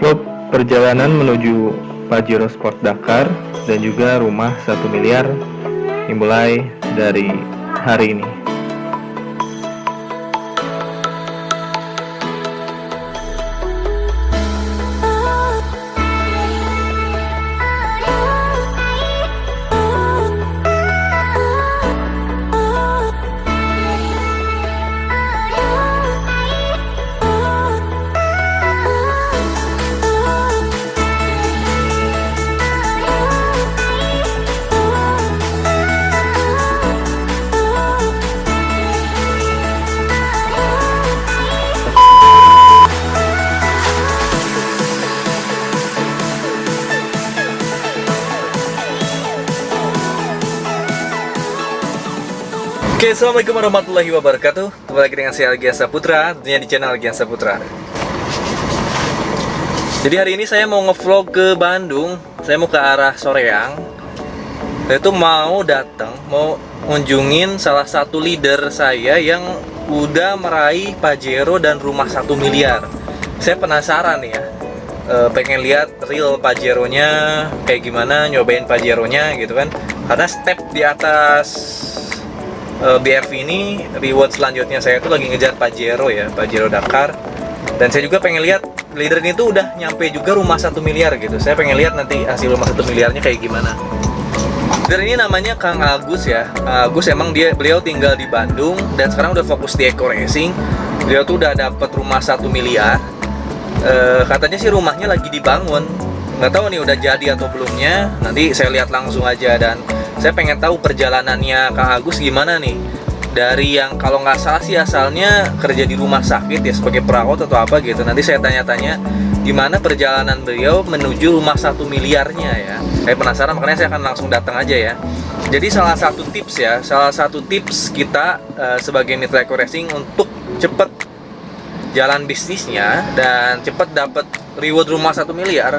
vlog perjalanan menuju Pajero Sport Dakar dan juga rumah 1 miliar dimulai dari hari ini. Oke, assalamualaikum warahmatullahi wabarakatuh. Kembali lagi dengan saya Algian Saputra, tentunya di channel Algian Saputra. Jadi hari ini saya mau ngevlog ke Bandung. Saya mau ke arah Soreang. Saya tuh mau ngunjungin salah satu leader saya yang udah meraih Pajero dan rumah 1 miliar. Saya penasaran nih ya, pengen lihat real Pajeronya kayak gimana, nyobain Pajeronya gitu kan. Karena step di atas BRV ini, reward selanjutnya saya tuh lagi ngejar Pajero ya, Pajero Dakar. Dan saya juga pengen lihat leader ini tuh udah nyampe juga rumah 1 miliar gitu. Saya pengen lihat nanti hasil rumah 1 miliarnya kayak gimana. Leader ini namanya Kang Agus ya. Kang Agus emang beliau tinggal di Bandung dan sekarang udah fokus di eco racing. Beliau tuh udah dapet rumah 1 miliar. Katanya sih rumahnya lagi dibangun. Nggak tahu nih udah jadi atau belumnya. Nanti saya lihat langsung aja, dan saya pengen tahu perjalanannya Kang Agus gimana nih. Dari yang kalau nggak salah sih asalnya kerja di rumah sakit ya sebagai perawat atau apa gitu. Nanti saya tanya-tanya gimana perjalanan beliau menuju rumah 1 miliarnya ya. Saya penasaran, makanya saya akan langsung datang aja ya. Jadi salah satu tips kita sebagai mitra eco racing untuk cepet jalan bisnisnya dan cepet dapat reward rumah 1 miliar.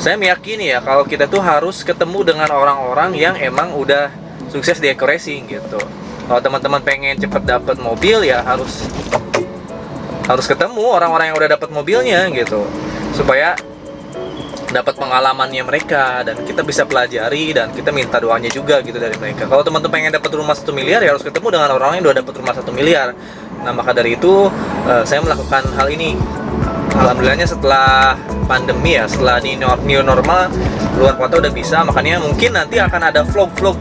Saya meyakini ya kalau kita tuh harus ketemu dengan orang-orang yang emang udah sukses di eco racing gitu. Kalau teman-teman pengen cepet dapat mobil ya harus ketemu orang-orang yang udah dapat mobilnya gitu, supaya dapat pengalamannya mereka dan kita bisa pelajari dan kita minta doanya juga gitu dari mereka. Kalau teman-teman pengen dapat rumah 1 miliar ya harus ketemu dengan orang yang udah dapat rumah 1 miliar. Nah, maka dari itu saya melakukan hal ini. Alhamdulillahnya setelah pandemi ya, setelah new normal, luar kota udah bisa. Makanya mungkin nanti akan ada vlog-vlog,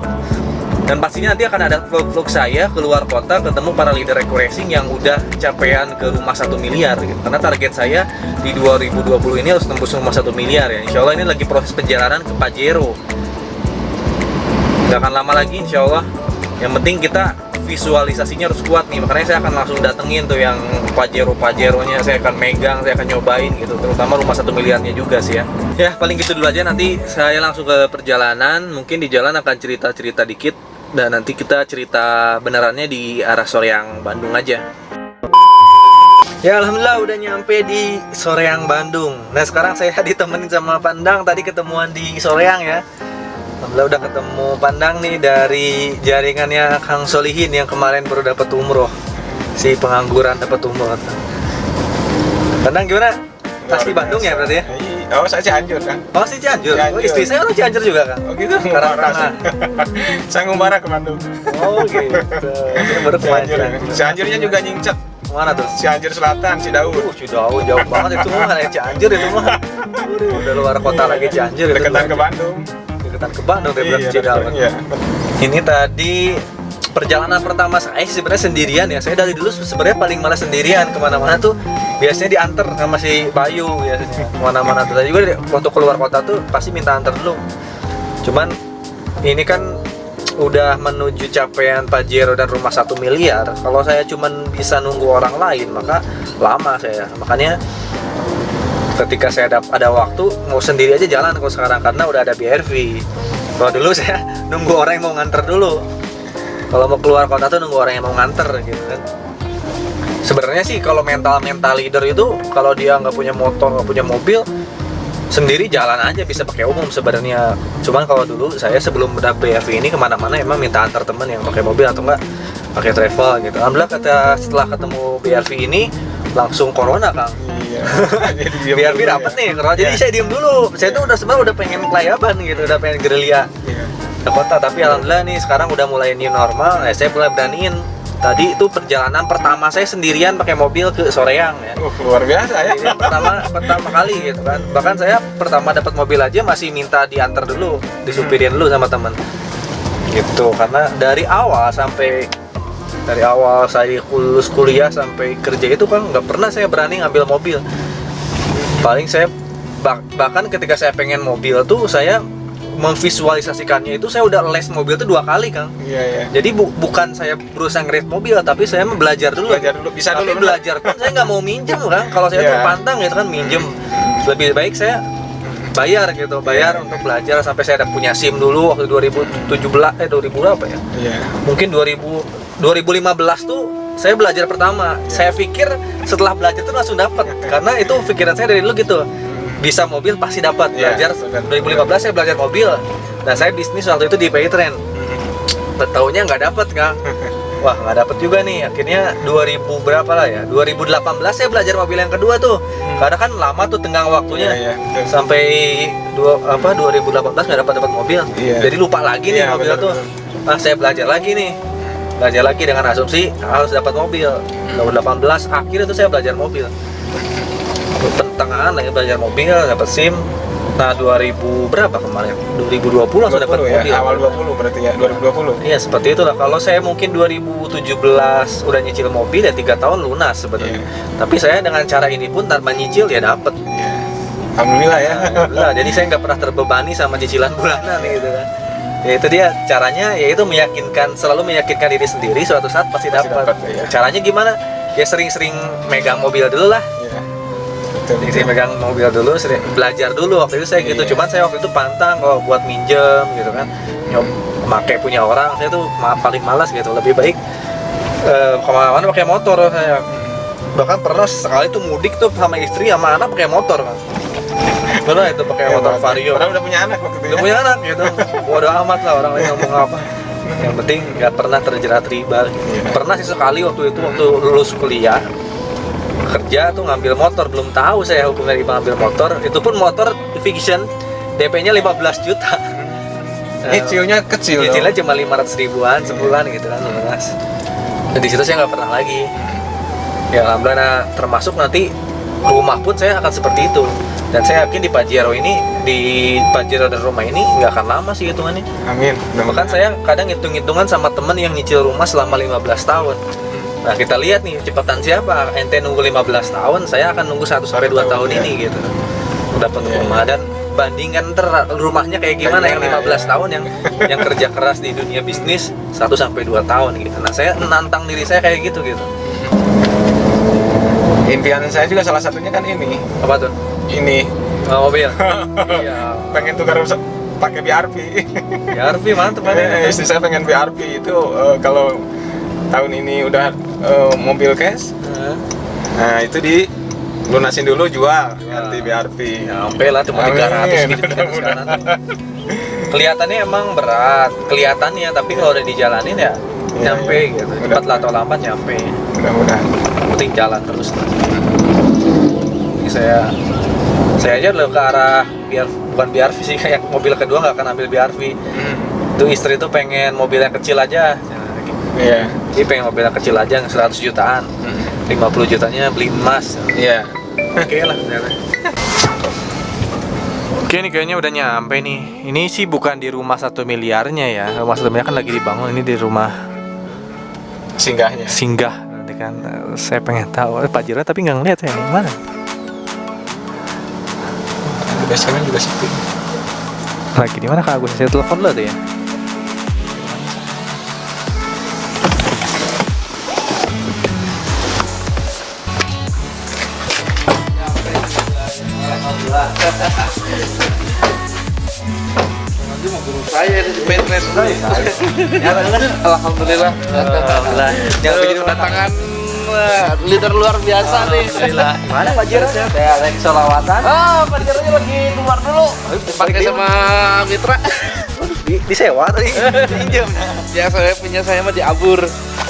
dan pastinya nanti akan ada vlog-vlog saya keluar kota ketemu para leader eco racing yang udah capaian ke rumah 1 miliar gitu. Karena target saya di 2020 ini harus tembus rumah 1 miliar ya. Insya Allah ini lagi proses perjalanan ke Pajero. Gak akan lama lagi insya Allah. Yang penting kita visualisasinya harus kuat nih. Makanya saya akan langsung datengin tuh yang Pajeronya, saya akan megang, saya akan nyobain gitu. Terutama rumah 1 miliarnya juga sih ya. Ya paling gitu dulu aja, nanti saya langsung ke perjalanan. Mungkin di jalan akan cerita-cerita dikit, dan nanti kita cerita benerannya di arah Soreang Bandung aja. Ya alhamdulillah udah nyampe di Soreang Bandung. Nah sekarang saya ditemenin sama Pandang, tadi ketemuan di Soreang ya. Alhamdulillah udah ketemu Pandang nih dari jaringannya Kang Solihin yang kemarin baru dapat umroh. Si pengangguran dapat umroh. Pandang gimana? Asli Bandung ya berarti ya? Oh, saya Cianjur kan. Oh, si Cianjur. Oh, istri saya orang Cianjur juga kan? Oh gitu. Karangtengah. Saya ngumbara ke Bandung. Oh gitu. Saya baru kemarin Cianjur. Cianjurnya juga nyincet. Mana tuh? Cianjur Selatan, Cidahu. Cidahu jauh banget itu mah, kayak Cianjur itu mah. Udah luar kota lagi Cianjur itu. Deketan ke Bandung. Deketan ke Bandung daripada Cidahu. Iya. Ini tadi perjalanan pertama saya sebenarnya sendirian ya. Saya dari dulu sebenarnya paling malas sendirian kemana-mana tuh. Biasanya diantar sama si Bayu biasanya kemana-mana tuh. Tadi juga waktu keluar kota tuh pasti minta antar dulu. Cuman ini kan udah menuju capaian Pajero dan rumah 1 miliar. Kalau saya cuman bisa nunggu orang lain maka lama saya. Makanya ketika saya ada waktu mau sendiri aja jalan kalau sekarang, karena udah ada BRV. Kalau dulu saya nunggu orang yang mau nganter dulu. Kalau mau keluar kota tuh nunggu orang yang mau nganter gitu kan. Sebenarnya sih kalau mental leader itu kalau dia nggak punya motor, nggak punya mobil, sendiri jalan aja bisa pakai umum sebenarnya. Cuman kalau dulu saya sebelum udah BRV ini kemana-mana emang minta antar temen yang pakai mobil atau enggak pakai travel gitu. Alhamdulillah setelah ketemu BRV ini langsung corona Kang. Iya. Jadi diam biar dulu dapat ya. nih karena jadi Iya. saya diem dulu. Saya tuh udah sebenarnya udah pengen kelayaban gitu, udah pengen gerilya Iya. ke kota, tapi alhamdulillah nih sekarang udah mulai new normal. Saya mulai beraniin. Tadi itu perjalanan pertama saya sendirian pakai mobil ke Soreang ya. Luar biasa ya. Ini pertama kali gitu kan. Bahkan saya pertama dapat mobil aja masih minta diantar dulu, disupirin dulu sama temen. Gitu, karena dari awal saya lulus kuliah sampai kerja itu kan nggak pernah saya berani ngambil mobil. Paling saya bahkan ketika saya pengen mobil tuh saya memvisualisasikannya itu saya udah les mobil tuh 2 kali Kang. Iya, iya. Jadi bukan saya berusaha ngerit mobil, tapi saya belajar dulu. Belajar dulu, bisa Tapi dulu. belajar pun saya nggak mau minjem kan. Kalau saya tuh Iya. pantang gitu kan minjem. Lebih baik saya bayar gitu, untuk belajar sampai saya ada punya SIM dulu waktu 2017 2000 berapa ya? Iya. Mungkin 2015 tuh saya belajar pertama. Saya pikir setelah belajar tuh langsung dapat karena itu pikiran saya dari dulu gitu. Bisa mobil pasti dapat. Iya, Belajar benar. 2015 saya belajar mobil. Nah, saya bisnis waktu itu di Paytrend. Taunya nggak dapat Kang. Wah, nggak dapat juga nih. Akhirnya 2000 berapa lah ya? 2018 saya belajar mobil yang kedua tuh. Karena kan lama tuh tenggang waktunya. Iya, iya, betul. Sampai 2018 nggak dapat mobil. Iya. Jadi lupa lagi nih Iya, mobil benar, tuh. Nah, saya belajar lagi nih. Belajar lagi dengan asumsi harus dapat mobil. 2018 akhirnya tuh saya belajar mobil. Pertengahan lagi belajar mobil, dapat SIM. Nah, 2000 berapa kemarin? 2020 langsung dapat 20 ya, mobil. awal 20 berarti ya, 2020. Iya, seperti itulah. Kalau saya mungkin 2017 udah nyicil mobil ya 3 tahun lunas sebenarnya. Iya. Tapi saya dengan cara ini pun tanpa nyicil ya dapat. Iya. Alhamdulillah ya. Alhamdulillah. Jadi saya nggak pernah terbebani sama cicilan bulanan gitu kan. Ya itu dia caranya, yaitu selalu meyakinkan diri sendiri suatu saat pasti Pasti dapat. dapat, iya. Caranya gimana? Ya sering-sering megang mobil dulu lah. Iya. Betul. Sering megang mobil dulu, sering belajar dulu. Waktu itu saya gitu. Iya. Cuman saya waktu itu pantang kalau buat minjem gitu kan. Pakai punya orang, saya tuh paling malas gitu. Lebih baik kemana-mana pakai motor saya. Bahkan pernah sekali tuh mudik tuh sama istri sama anak pakai motor kan. Pernah itu pakai Iya, motor Pak. Vario. Padahal udah punya anak waktu itu Udah ya. punya anak gitu. Bodo amat lah orang lain ngomong apa. Yang penting nggak pernah terjerat riba. Iya. Pernah sih sekali waktu lulus kuliah kerja tuh ngambil motor, belum tahu saya hukumnya riba ngambil motor. Itu pun motor fiction, DP-nya 15 juta. Cicilnya kecil. Cicilnya cuma 500 ribuan sebulan gitu kan, lunas. Dan di situ saya nggak pernah lagi. Ya alhamdulillah, nah, termasuk nanti rumah pun saya akan seperti itu. Dan saya yakin di Pajero dan rumah ini nggak akan lama sih hitungannya. Amin. Bahkan saya kadang hitung-hitungan sama temen yang nyicil rumah selama 15 tahun. Nah, kita lihat nih cepetan siapa. Ente nunggu 15 tahun, saya akan nunggu 1 sampai 2 tahun ya. ini gitu. Dapat Iya, rumah dan bandingkan rumahnya kayak gimana yang 15 tahun yang kerja keras di dunia bisnis 1 sampai 2 tahun gitu. Nah, saya nantang diri saya kayak gitu. Impian saya juga salah satunya kan ini. Apa tuh? Ini Mobil. Iya. pengen tukar pakai BRV. Ya, Arfi mantep kan. Istri saya pengen BRV itu kalau tahun ini udah mobil cash. Nah, itu lunasin dulu jual ganti BRV. Nyampe lah cuma 300 gitu kan sekarang. Kelihatannya emang berat, kelihatannya, tapi kalau udah dijalanin ya nyampe gitu. Cepat lah atau lambat nyampe. Mudah-mudahan. Yang penting jalan terus. Ini saya aja udah ke arah bukan BRV sih, kayak mobil kedua nggak akan ambil BRV. Itu istri tuh pengen mobil yang kecil aja. Iya. Dia pengen mobil yang kecil aja, 100 jutaan. 50 jutanya beli emas. Iya. Oke lah ternyata. Oke, ini kayaknya udah nyampe nih. Ini sih bukan di rumah 1 miliarnya ya. Rumah 1 miliar kan lagi dibangun. Ini di rumah Singgahnya. singgah. Nanti kan saya pengen tahu Pak Jiro tapi nggak ngeliat ya, ini mana? Basementnya juga sepi. Lagi di mana Kak Agus? Saya telepon dulu tuh ya. Nanti mau guru saya di Paytrend. Alhamdulillah. Alhamdulillah. Yang begini kedatangan leader luar biasa nih. Alhamdulillah. Mana Pak Jiro? Saya lagi solawatan. Pak Jaranya lagi keluar dulu. Dipakai sama mitra. Disewa tadi. Pinjam. Ya saya punya saya mah diabur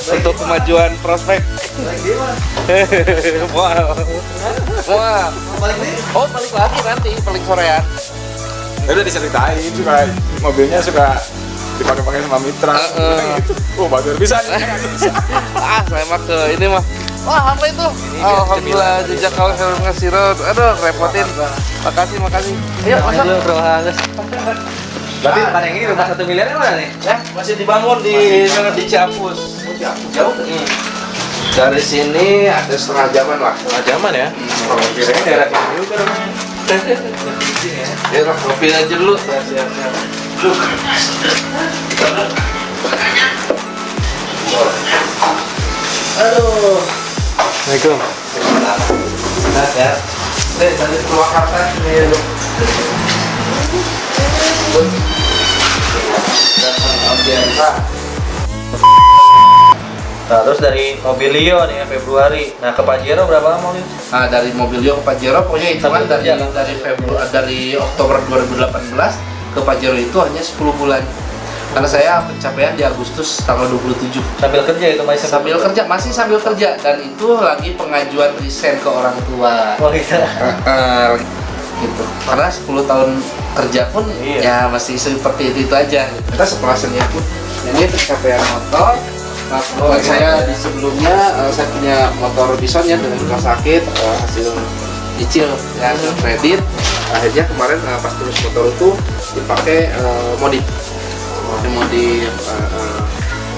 untuk kemajuan prospek. Wah. Wah. Oh, balik lagi nanti, paling sorean. Ya udah diceritain suka mobilnya suka dipakai-pakai sama mitra. Gitu. Oh, bagus bisa nih. Saya mah ke ini mah. Wah, apa itu? Alhamdulillah jejak kau ngasih road. Aduh, repotin. Makasih. Ayo, masuk. Berarti kan yang ini rumah 1 miliar mana nih? Ya, masih dibangun di Ciapus. Jauh. Dari sini ada setengah jaman lah. Setengah jaman ya? Kira-kira daerah ini juga rumahnya. Ya, kopi aja dulu. Siap. Aduh. Assalamualaikum. Nah, ya. Dari Purwakarta ini dulu. Nah, terus dari Mobilio nih ya, Februari. Nah, ke Pajero berapa lama, Lin? Nah, dari Mobilio ke Pajero pokoknya hitungan dari Oktober 2018 ke Pajero itu hanya 10 bulan. Karena saya pencapaian di Agustus tanggal 27. Sambil kerja itu masih Masih sambil kerja dan itu lagi pengajuan resign ke orang tua. Oh iya. Gitu. Karena 10 tahun kerja pun ya masih seperti itu aja. Kita sepuasnya pun ini pencapaian motor. Nah, saya di sebelumnya saya punya motor Bison ya dengan rumah sakit hasil cicil ya hasil kredit. Akhirnya kemarin pas terus motor itu dipakai modif.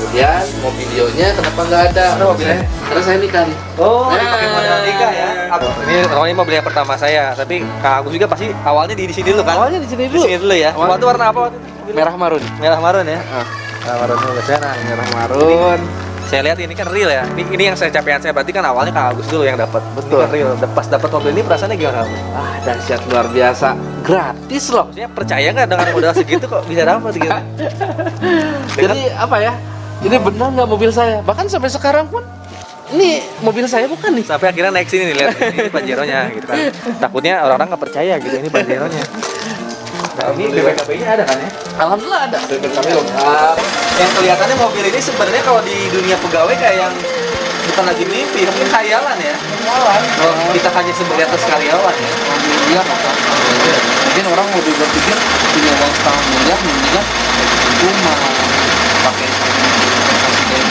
Kemudian mobilionya kenapa nggak ada? Mobilnya? Karena saya nikah nih. Oh, pakai modal nikah ya. Ini mobil yang pertama saya, tapi Kak Agus juga pasti awalnya di sini dulu kan? Awalnya di sini dulu. Di sini dulu ya. Waktu warna apa waktu itu? Merah marun. Merah marun ya. Merah marun dulu sana. Merah marun. Saya lihat ini kan real ya. Ini yang saya capaian saya berarti kan awalnya Kak Agus dulu yang dapat. Betul. Ini kan real. Pas dapat mobil ini perasaannya gimana? Dahsyat luar biasa. Gratis loh. Maksudnya percaya nggak dengan modal segitu kok bisa dapat gitu? Jadi apa ya? Ini benar nggak mobil saya? Bahkan sampai sekarang pun ini mobil saya bukan nih. Sampai akhirnya naik sini nih lihat ini Pajero-nya gitu kan. Takutnya orang-orang nggak percaya gitu ini Pajero-nya. Nah, ini BPKB-nya ada kan ya? Alhamdulillah ada. Yang kelihatannya mobil ini sebenarnya kalau di dunia pegawai kayak yang bukan lagi mimpi, mungkin khayalan ya. Kita hanya sebagai atas karyawan ya. Iya apa? Mungkin orang mau berpikir punya uang setengah miliar mendingan rumah pakai investasi kayak